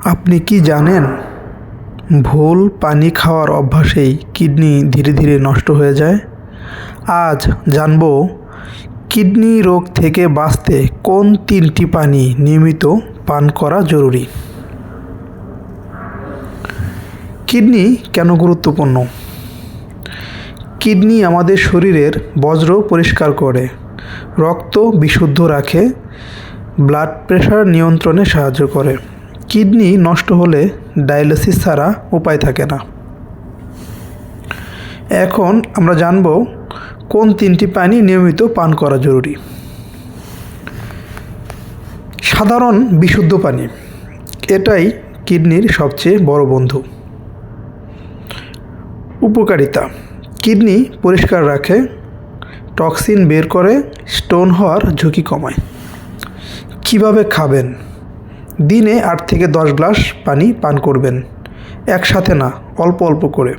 আপনি কি জানেন ভুল পানি খাওয়ার অভ্যাসেই কিডনি ধীরে ধীরে নষ্ট হয়ে যায়? আজ জানব কিডনি রোগ থেকে বাঁচতে কোন 3টি পানি নিয়মিত পান করা জরুরি। কিডনি কেন গুরুত্বপূর্ণ? কিডনি আমাদের শরীরের বর্জ্য পরিষ্কার করে, রক্ত বিশুদ্ধ রাখে, ব্লাড প্রেশার নিয়ন্ত্রণে সাহায্য করে। কিডনি নষ্ট হলে ডায়ালিসিস ছাড়া উপায় থাকে না। এখন আমরা জানব কোন 3টি পানি নিয়মিত পান করা জরুরি। সাধারণ বিশুদ্ধ পানি, এটাই কিডনির সবচেয়ে বড় বন্ধু। উপকারিতা: কিডনি পরিষ্কার রাখে, টক্সিন বের করে, স্টোন হওয়ার ঝুঁকি কমায়। কিভাবে খাবেন? দিনে 8 থেকে 10 গ্লাস পানি পান করবেন, একসাথে না, অল্প অল্প করে।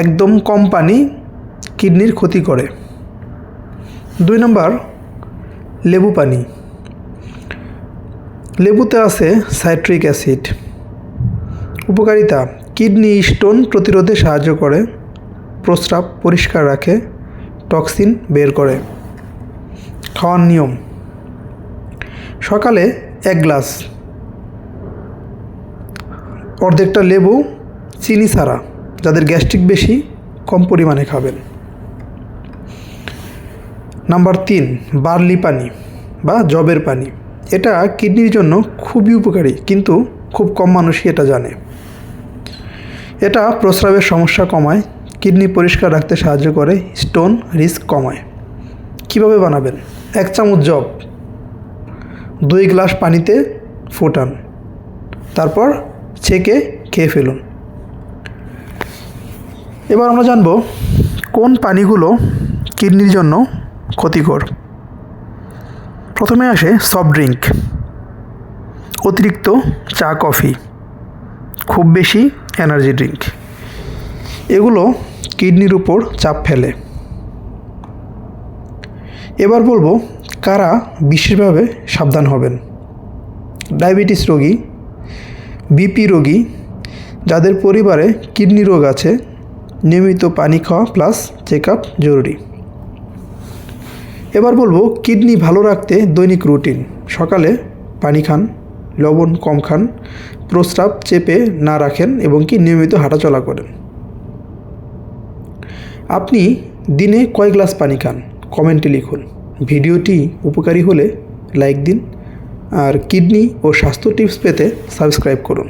একদম কম পানি কিডনির ক্ষতি করে। 2 নম্বর, লেবু পানি। লেবুতে আছে সাইট্রিক অ্যাসিড। উপকারিতা: কিডনি স্টোন প্রতিরোধে সাহায্য করে, প্রস্রাব পরিষ্কার রাখে, টক্সিন বের করে। খাওয়ার নিয়ম: সকালে 1 গ্লাস, অর্ধেকটা লেবু, চিনি ছাড়া। যাদের গ্যাস্ট্রিক বেশি, কম পরিমাণে খাবেন। নাম্বার 3, বার্লি পানি বা যবের পানি। এটা কিডনির জন্য খুবই উপকারী, কিন্তু খুব কম মানুষই এটা জানে। এটা প্রস্রাবের সমস্যা কমায়, কিডনি পরিষ্কার রাখতে সাহায্য করে, স্টোন রিস্ক কমায়। কিভাবে বানাবেন? 1 চামচ যব 2 গ্লাস পানিতে ফোটান, তারপর ছেঁকে খেয়ে ফেলুন। এবার আমরা জানব কোন পানিগুলো কিডনির জন্য ক্ষতিকর। প্রথমে আসে সফট ড্রিঙ্ক, অতিরিক্ত চা কফি, খুব বেশি এনার্জি ড্রিঙ্ক। এগুলো কিডনির উপর চাপ ফেলে। এবার বলবো কারা বিশেষভাবে সাবধান হবেন। ডায়াবেটিস রোগী, বিপি রোগী, যাদের পরিবারে কিডনি রোগ আছে, নিয়মিত পানি খাওয়া প্লাস চেক আপ জরুরি। এবার বলবো কিডনি ভালো রাখতে দৈনিক রুটিন। সকালে পানি খান, লবণ কম খান, প্রস্রাব চেপে না রাখেন এবং নিয়মিত হাঁটাচলা করেন। আপনি দিনে কয় গ্লাস পানি খান? কমেন্টে লিখুন। ভিডিওটি উপকারী হলে লাইক দিন, আর কিডনি ও স্বাস্থ্য টিপস পেতে সাবস্ক্রাইব করুন।